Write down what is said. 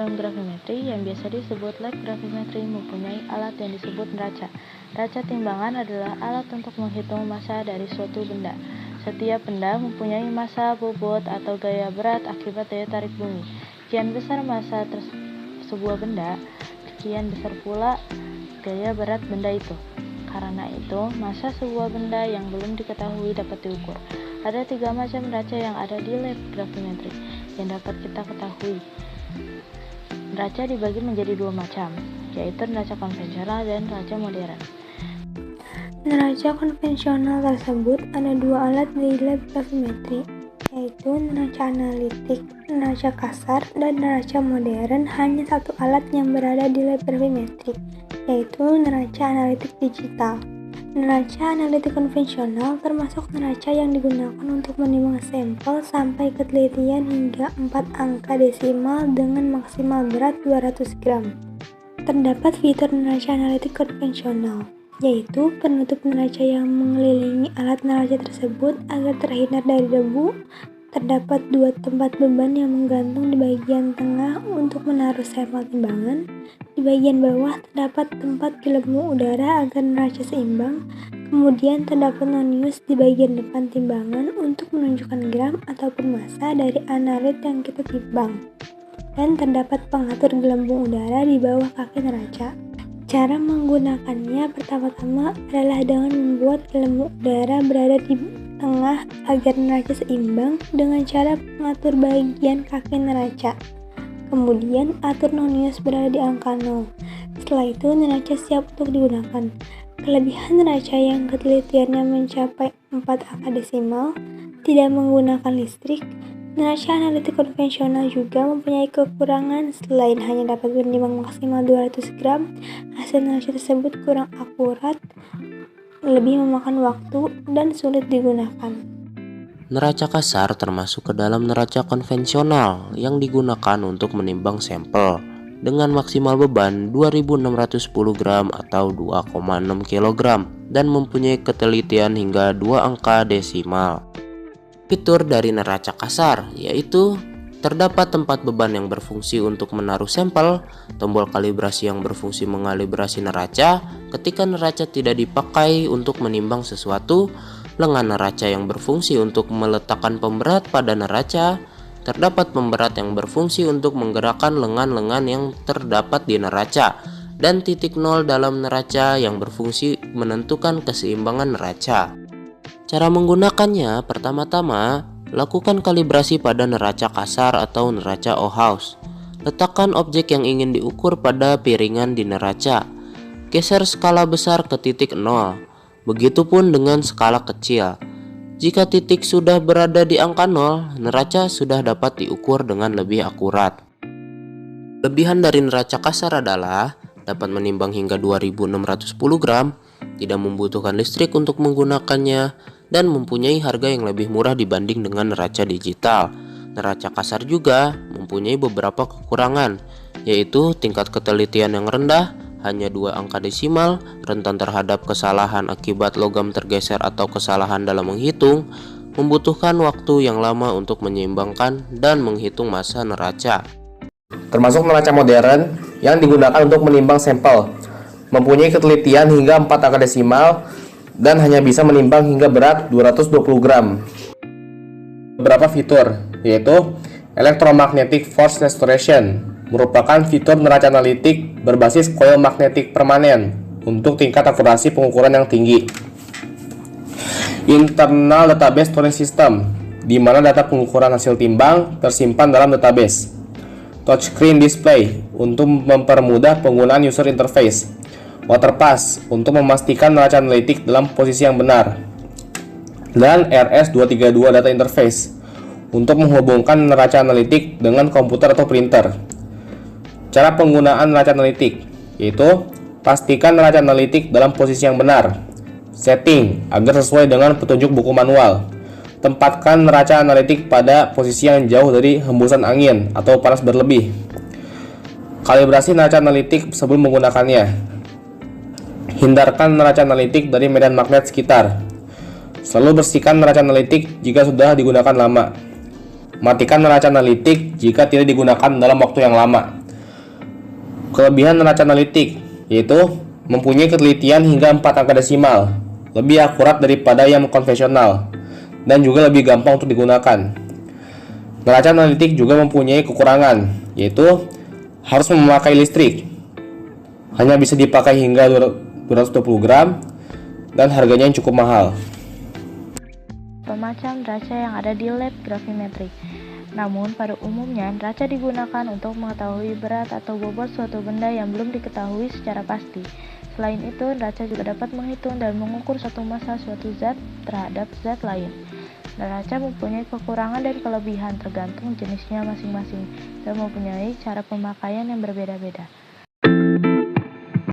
dalam gravimetri yang biasa disebut lab gravimetri mempunyai alat yang disebut neraca. Neraca timbangan adalah alat untuk menghitung massa dari suatu benda. Setiap benda mempunyai massa, bobot, atau gaya berat akibat daya tarik bumi. Kian besar massa sebuah benda, kian besar pula gaya berat benda itu. Karena itu, massa sebuah benda yang belum diketahui dapat diukur. Ada 3 macam neraca yang ada di lab gravimetri yang dapat kita ketahui. Neraca dibagi menjadi 2 macam, yaitu neraca konvensional dan neraca modern. Neraca konvensional tersebut ada 2 alat di lab gravimetri, yaitu neraca analitik, neraca kasar, dan neraca modern. Hanya 1 alat yang berada di lab gravimetri, yaitu neraca analitik digital. Neraca analitik konvensional termasuk neraca yang digunakan untuk menimbang sampel sampai ketelitian hingga 4 angka desimal dengan maksimal berat 200 gram. Terdapat fitur neraca analitik konvensional, yaitu penutup neraca yang mengelilingi alat neraca tersebut agar terhindar dari debu. Terdapat 2 tempat beban yang menggantung di bagian tengah untuk menaruh sampel timbangan. Di bagian bawah terdapat tempat gelembung udara agar neraca seimbang. Kemudian terdapat nonius di bagian depan timbangan untuk menunjukkan gram ataupun massa dari analit yang kita timbang. Dan terdapat pengatur gelembung udara di bawah kaki neraca. Cara menggunakannya pertama-tama adalah dengan membuat gelembung udara berada di tengah agar neraca seimbang dengan cara mengatur bagian kaki neraca. Kemudian atur nonius berada di angka 0. Setelah itu neraca siap untuk digunakan. Kelebihan neraca yang ketelitiannya mencapai 4 angka desimal, tidak menggunakan listrik. Neraca analitik konvensional juga mempunyai kekurangan. Selain hanya dapat menimbang maksimal 200 gram, hasil neraca tersebut kurang akurat, lebih memakan waktu, dan sulit digunakan. Neraca kasar termasuk ke dalam neraca konvensional yang digunakan untuk menimbang sampel dengan maksimal beban 2610 gram atau 2,6 kg dan mempunyai ketelitian hingga 2 angka desimal. Fitur dari neraca kasar yaitu terdapat tempat beban yang berfungsi untuk menaruh sampel, tombol kalibrasi yang berfungsi mengalibrasi neraca ketika neraca tidak dipakai untuk menimbang sesuatu, lengan neraca yang berfungsi untuk meletakkan pemberat pada neraca, terdapat pemberat yang berfungsi untuk menggerakkan lengan-lengan yang terdapat di neraca, dan titik nol dalam neraca yang berfungsi menentukan keseimbangan neraca. Cara menggunakannya, pertama-tama, lakukan kalibrasi pada neraca kasar atau neraca Ohaus. Letakkan objek yang ingin diukur pada piringan di neraca. Geser skala besar ke titik 0. Begitupun dengan skala kecil. Jika titik sudah berada di angka 0, neraca sudah dapat diukur dengan lebih akurat. Kelebihan dari neraca kasar adalah dapat menimbang hingga 2610 gram, tidak membutuhkan listrik untuk menggunakannya, dan mempunyai harga yang lebih murah dibanding dengan neraca digital. Neraca kasar juga mempunyai beberapa kekurangan, yaitu tingkat ketelitian yang rendah, hanya 2 angka desimal, rentan terhadap kesalahan akibat logam tergeser atau kesalahan dalam menghitung, membutuhkan waktu yang lama untuk menyeimbangkan dan menghitung massa neraca. Termasuk neraca modern yang digunakan untuk menimbang sampel, mempunyai ketelitian hingga 4 angka desimal, dan hanya bisa menimbang hingga berat 220 gram. Beberapa fitur, yaitu Electromagnetic Force Restoration, merupakan fitur neraca analitik berbasis koil magnetik permanen untuk tingkat akurasi pengukuran yang tinggi. Internal Database Storage System, di mana data pengukuran hasil timbang tersimpan dalam database. Touchscreen Display, untuk mempermudah penggunaan user interface. Waterpass, untuk memastikan neraca analitik dalam posisi yang benar. Dan RS-232 Data Interface, untuk menghubungkan neraca analitik dengan komputer atau printer. Cara penggunaan neraca analitik, yaitu pastikan neraca analitik dalam posisi yang benar. Setting, agar sesuai dengan petunjuk buku manual. Tempatkan neraca analitik pada posisi yang jauh dari hembusan angin atau panas berlebih. Kalibrasi neraca analitik sebelum menggunakannya. Hindarkan neraca analitik dari medan magnet sekitar. Selalu bersihkan neraca analitik jika sudah digunakan lama. Matikan neraca analitik jika tidak digunakan dalam waktu yang lama. Kelebihan neraca analitik yaitu mempunyai ketelitian hingga 4 angka desimal, lebih akurat daripada yang konvensional, dan juga lebih gampang untuk digunakan. Neraca analitik juga mempunyai kekurangan, yaitu harus memakai listrik. Hanya bisa dipakai hingga 220 gram dan harganya yang cukup mahal. Pemacam neraca yang ada di lab gravimetrik. Namun, pada umumnya, neraca digunakan untuk mengetahui berat atau bobot suatu benda yang belum diketahui secara pasti. Selain itu, neraca juga dapat menghitung dan mengukur suatu massa suatu zat terhadap zat lain. Neraca mempunyai kekurangan dan kelebihan tergantung jenisnya masing-masing dan mempunyai cara pemakaian yang berbeda-beda.